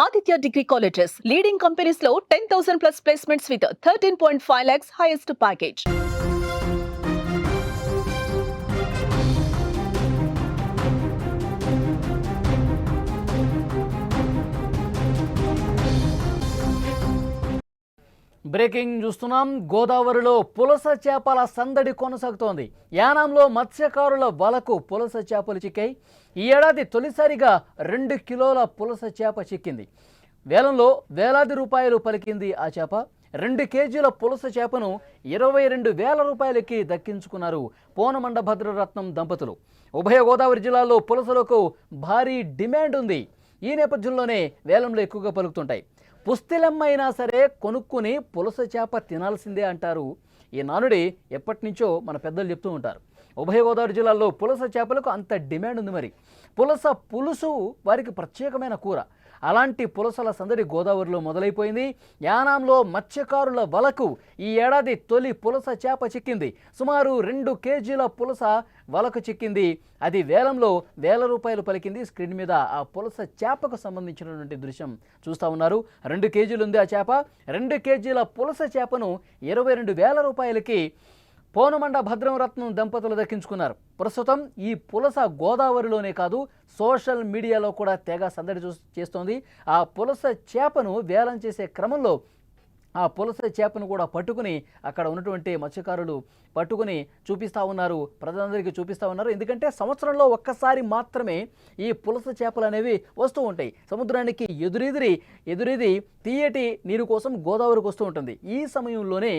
Aditya Degree Colleges, leading companies లో 10,000 plus placements with 13.5 lakhs highest package. Breaking చూస్తున్నాం. గోదావరిలో పులస చేపల సందడి కొనసాగుతోంది. యానాంలో మత్స్యకారుల వలకు పులస చేపలు చిక్కాయి. ఈ ఏడాది తొలిసారిగా 2 కిలోల పులస చేప చిక్కింది. వేలంలో వేలాది రూపాయలు పలికింది ఆ చేప. 2 కేజీల పులస చేపను 22,000 రూపాయలకి దక్కించుకున్నారు పోనమండ భద్రరత్నం దంపతులు. ఉభయ గోదావరి జిల్లాల్లో పులసలకు భారీ డిమాండ్ ఉంది. ఈ నేపథ్యంలోనే వేలంలో ఎక్కువగా పలుకుతుంటాయి. పుస్తిలమ్మైనా సరే కొనుక్కుని పులస చేప తినాల్సిందే అంటారు. ఈ నానుడి ఎప్పటి నుంచో మన పెద్దలు చెప్తూ ఉంటారు. ఉభయ గోదావరి జిల్లాల్లో పులస చేపలకు అంత డిమాండ్ ఉంది. మరి పులస పులుసు వారికి ప్రత్యేకమైన కూర. అలాంటి పులసల సందడి గోదావరిలో మొదలైపోయింది. యానాంలో మత్స్యకారుల వలకు ఈ ఏడాది తొలి పులస చేప చిక్కింది. సుమారు 2 కేజీల పులస వలకు చిక్కింది. అది వేలంలో ₹1,000 పలికింది. స్క్రీన్ మీద ఆ పులస చేపకు సంబంధించినటువంటి దృశ్యం చూస్తూ ఉన్నారు. 2 కేజీలు ఉంది ఆ చేప. 2 కేజీల పులస చేపను 22,000 రూపాయలకి పోనమండ భద్రరత్నం దంపతులు దక్కించుకున్నారు. ప్రస్తుతం ఈ పులస గోదావరిలోనే కాదు, సోషల్ మీడియాలో కూడా తెగ సందడి చేస్తోంది. ఆ పులస చేపను వేలం చేసే క్రమంలో ఆ పులస చేపను కూడా పట్టుకుని అక్కడ ఉన్నటువంటి మత్స్యకారులు పట్టుకుని చూపిస్తూ ఉన్నారు, ప్రజలందరికీ చూపిస్తూ ఉన్నారు. ఎందుకంటే సంవత్సరంలో ఒక్కసారి మాత్రమే ఈ పులస చేపలు అనేవి వస్తూ ఉంటాయి. సముద్రానికి ఎదురీది తీయటి నీరు కోసం గోదావరికి వస్తూ ఉంటుంది. ఈ సమయంలోనే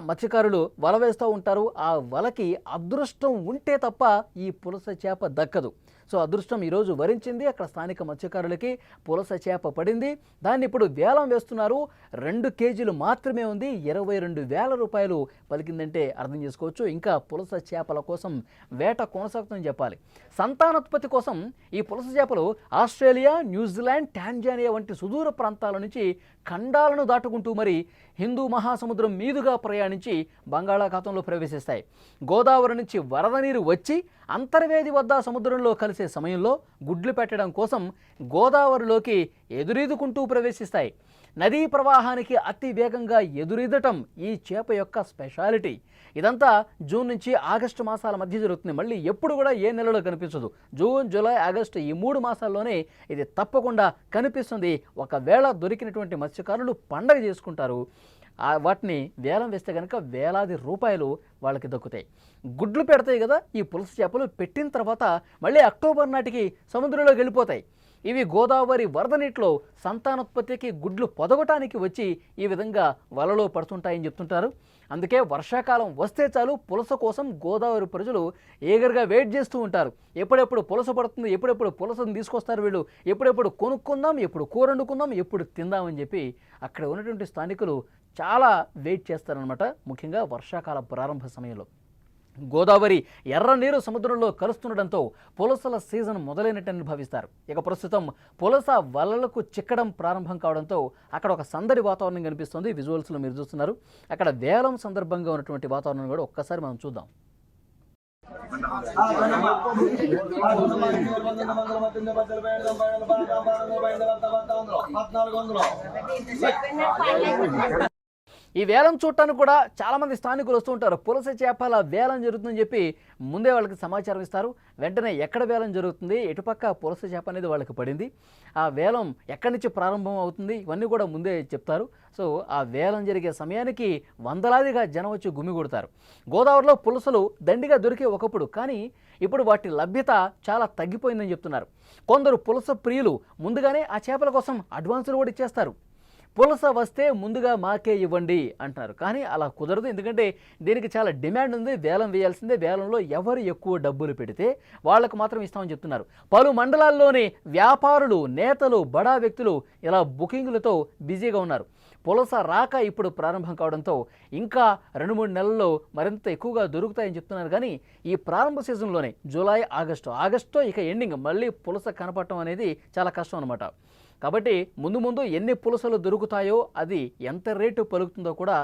మత్స్యకారులు వల వేస్తూ ఉంటారు. ఆ వలకి అదృష్టం ఉంటే తప్ప ఈ పులస చేప దక్కదు. సో అదృష్టం ఈరోజు వరించింది. అక్కడ స్థానిక మత్స్యకారులకి పులస చేప పడింది. దాన్ని ఇప్పుడు వేలం వేస్తున్నారు. 2 కేజీలు మాత్రమే ఉంది. 22,000 రూపాయలు పలికిందంటే అర్థం చేసుకోవచ్చు. ఇంకా పులస చేపల కోసం వేట కొనసాగుతుందని చెప్పాలి. సంతానోత్పత్తి కోసం ఈ పులస చేపలు ఆస్ట్రేలియా, న్యూజిలాండ్, టాంజానియా వంటి సుదూర ప్రాంతాల నుంచి ఖండాలను దాటుకుంటూ మరి హిందూ మహాసముద్రం మీదుగా ప్రయాణించి బంగాళాఖాతంలో ప్రవేశిస్తాయి. గోదావరి నుంచి వరద నీరు వచ్చి అంతర్వేది వద్ద సముద్రంలో కలిసే సమయంలో గుడ్లు పెట్టడం కోసం గోదావరిలోకి ఎదురీదుకుంటూ ప్రవేశిస్తాయి. నదీ ప్రవాహానికి అతి వేగంగా ఎదురీదటం ఈ చేప యొక్క స్పెషాలిటీ. ఇదంతా జూన్ నుంచి ఆగస్టు మాసాల మధ్య జరుగుతుంది. మళ్ళీ ఎప్పుడు కూడా ఏ నెలలో కనిపించదు. జూన్, జూలై, ఆగస్టు ఈ 3 మాసాల్లోనే ఇది తప్పకుండా కనిపిస్తుంది. ఒకవేళ దొరికినటువంటి మత్స్యకారులు పండగ చేసుకుంటారు. వాటిని వేలం వేస్తే కనుక వేలాది రూపాయలు వాళ్ళకి దక్కుతాయి. గుడ్లు పెడతాయి కదా ఈ పులస చేపలు. పెట్టిన తర్వాత మళ్ళీ అక్టోబర్ నాటికి సముద్రంలోకి వెళ్ళిపోతాయి. ఇవి గోదావరి వరద నీటిలో సంతానోత్పత్తికి గుడ్లు పొదగటానికి వచ్చి ఈ విధంగా వలలో పడుతుంటాయని చెప్తుంటారు. అందుకే వర్షాకాలం వస్తే చాలు పులస కోసం గోదావరి ప్రజలు ఏగర్గా వెయిట్ చేస్తూ ఉంటారు. ఎప్పుడెప్పుడు పులస పడుతుంది, ఎప్పుడెప్పుడు పులసను తీసుకొస్తారు వీళ్ళు, ఎప్పుడెప్పుడు కొనుక్కుందాం, ఎప్పుడు కూర వండుకుందాం, ఎప్పుడు తిందామని చెప్పి అక్కడ ఉన్నటువంటి స్థానికులు చాలా వెయిట్ చేస్తారనమాట. ముఖ్యంగా వర్షాకాల ప్రారంభ సమయంలో గోదావరి ఎర్ర నీరు సముద్రంలో కలుస్తుండడంతో పులసల సీజన్ మొదలైనట్టని భావిస్తారు. ఇక ప్రస్తుతం పులస వలలకు చిక్కడం ప్రారంభం కావడంతో అక్కడ ఒక సందడి వాతావరణం కనిపిస్తుంది. విజువల్స్లో మీరు చూస్తున్నారు. అక్కడ వేలం సందర్భంగా ఉన్నటువంటి వాతావరణం కూడా ఒక్కసారి మనం చూద్దాం. ఈ వేలం చూడటానికి కూడా చాలామంది స్థానికులు వస్తూ ఉంటారు. పులస చేపల వేలం జరుగుతుందని చెప్పి ముందే వాళ్ళకి సమాచారం ఇస్తారు. వెంటనే ఎక్కడ వేలం జరుగుతుంది, ఎటుపక్క పులస చేప అనేది వాళ్ళకి పడింది, ఆ వేలం ఎక్కడి నుంచి ప్రారంభం అవుతుంది, ఇవన్నీ కూడా ముందే చెప్తారు. సో ఆ వేలం జరిగే సమయానికి వందలాదిగా జనం వచ్చి గుమిగూడతారు. గోదావరిలో పులసలు దండిగా దొరికే ఒకప్పుడు, కానీ ఇప్పుడు వాటి లభ్యత చాలా తగ్గిపోయిందని చెప్తున్నారు. కొందరు పులస ప్రియులు ముందుగానే ఆ చేపల కోసం అడ్వాన్సులు కూడా ఇచ్చేస్తారు. పులస వస్తే ముందుగా మాకే ఇవ్వండి అంటున్నారు. కానీ అలా కుదరదు. ఎందుకంటే దీనికి చాలా డిమాండ్ ఉంది. వేలం వేయాల్సిందే. వేలంలో ఎవరు ఎక్కువ డబ్బులు పెడితే వాళ్లకు మాత్రం ఇస్తామని చెప్తున్నారు. పలు మండలాల్లోని వ్యాపారులు, నేతలు, బడా వ్యక్తులు ఇలా బుకింగులతో బిజీగా ఉన్నారు. పులస రాక ఇప్పుడు ప్రారంభం కావడంతో ఇంకా 2-3 నెలల్లో మరింత ఎక్కువగా దొరుకుతాయని చెప్తున్నారు. కానీ ఈ ప్రారంభ సీజన్లోనే జూలై, ఆగస్టు ఇక ఎండింగ్ మళ్ళీ పులస కనపడటం అనేది చాలా కష్టం అనమాట. కాబట్టి ముందు ఎన్ని పులసలు దొరుకుతాయో, అది ఎంత రేటు పలుకుతుందో కూడా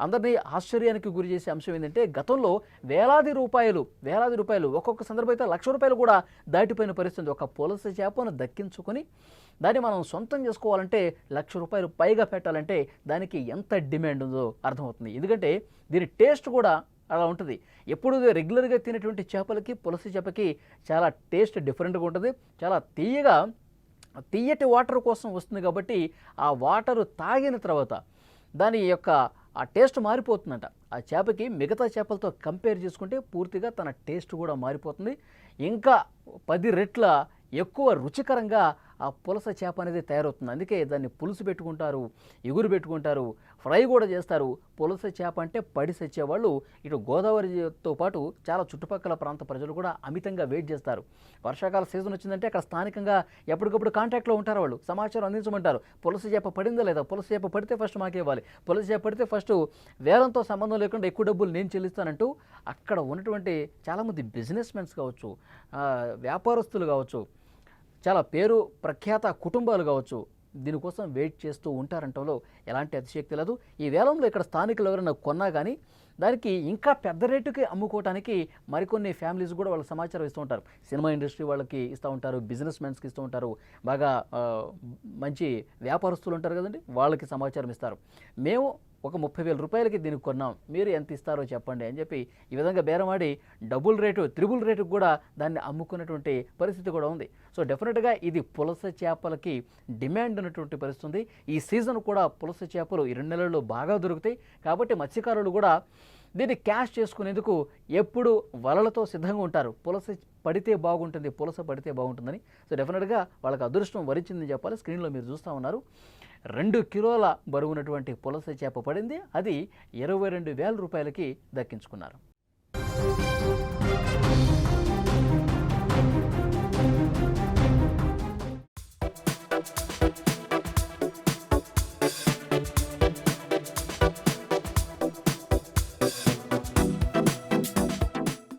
అందరినీ ఆశ్చర్యానికి గురి చేసే అంశం ఏంటంటే గతంలో వేలాది రూపాయలు ఒక్కొక్క సందర్భం అయితే ₹1,00,000 కూడా దాటిపోయిన పరిస్థితి. ఒక పులస చేపను దక్కించుకొని దాన్ని మనం సొంతం చేసుకోవాలంటే ₹1,00,000 పైగా పెట్టాలంటే దానికి ఎంత డిమాండ్ ఉందో అర్థమవుతుంది. ఎందుకంటే దీని టేస్ట్ కూడా అలా ఉంటుంది. ఎప్పుడు రెగ్యులర్గా తినేటువంటి చేపలకి పులస చేపకి చాలా టేస్ట్ డిఫరెంట్గా ఉంటుంది. చాలా తీయటి వాటర్ కోసం వస్తుంది కాబట్టి ఆ వాటరు తాగిన తర్వాత దాని యొక్క ఆ టేస్ట్ మారిపోతుందంట. ఆ చేపకి మిగతా చేపలతో కంపేర్ చేసుకుంటే పూర్తిగా తన టేస్ట్ కూడా మారిపోతుంది. ఇంకా 10 రెట్ల ఎక్కువ రుచికరంగా ఆ పులస చేప అనేది తయారవుతుంది. అందుకే దాన్ని పులుసు పెట్టుకుంటారు, ఎగురు పెట్టుకుంటారు, ఫ్రై కూడా చేస్తారు. పులస చేప అంటే పడి సచ్చేవాళ్ళు ఇటు గోదావరితో పాటు చాలా చుట్టుపక్కల ప్రాంత ప్రజలు కూడా అమితంగా వెయిట్ చేస్తారు. వర్షాకాల సీజన్ వచ్చిందంటే అక్కడ స్థానికంగా ఎప్పటికప్పుడు కాంటాక్ట్లో ఉంటారు. వాళ్ళు సమాచారం అందించమంటారు. పులస చేప పడిందా లేదా, పులస చేప పడితే ఫస్ట్ మాకే ఇవ్వాలి, పులస చేప పడితే ఫస్ట్ వేలంతో సంబంధం లేకుండా ఎక్కువ డబ్బులు నేను చెల్లిస్తానంటూ అక్కడ ఉన్నటువంటి చాలామంది బిజినెస్ మెన్స్ కావచ్చు, వ్యాపారస్తులు కావచ్చు, చాలా పేరు ప్రఖ్యాత కుటుంబాలు కావచ్చు, దీనికోసం వెయిట్ చేస్తూ ఉంటారంటంలో ఎలాంటి అతిశయక్తి లేదు. ఈ వేలంలో ఇక్కడ స్థానికులు ఎవరైనా కొన్నా కానీ దానికి ఇంకా పెద్ద రేటుకి అమ్ముకోవడానికి మరికొన్ని ఫ్యామిలీస్ కూడా వాళ్ళ సమాచారం ఇస్తూ ఉంటారు. సినిమా ఇండస్ట్రీ వాళ్ళకి ఇస్తూ ఉంటారు, బిజినెస్ మెన్స్కి ఇస్తూ ఉంటారు, బాగా మంచి వ్యాపారస్తులు ఉంటారు కదండి, వాళ్ళకి సమాచారం ఇస్తారు. మేము ఒక ₹30,000 దీనికి కొన్నాం, మీరు ఎంత ఇస్తారో చెప్పండి అని చెప్పి ఈ విధంగా బేరమాడి డబుల్ రేటు, త్రిబుల్ రేటుకు కూడా దాన్ని అమ్ముకున్నటువంటి పరిస్థితి కూడా ఉంది. సో డెఫినెట్గా ఇది పులస చేపలకి డిమాండ్ ఉన్నటువంటి పరిస్థితి ఉంది. ఈ సీజన్ కూడా పులస చేపలు ఈ 2 నెలల్లో బాగా దొరుకుతాయి. కాబట్టి మత్స్యకారులు కూడా దీన్ని క్యాష్ చేసుకునేందుకు ఎప్పుడు వలలతో సిద్ధంగా ఉంటారు. పులస పడితే బాగుంటుందని. సో డెఫినెట్గా వాళ్ళకి అదృష్టం వరించిందని చెప్పాలి. స్క్రీన్లో మీరు చూస్తూ ఉన్నారు, 2 కిలోల బరువున్నటువంటి పులస చేప పడింది. అది ₹22,000 దక్కించుకున్నారు.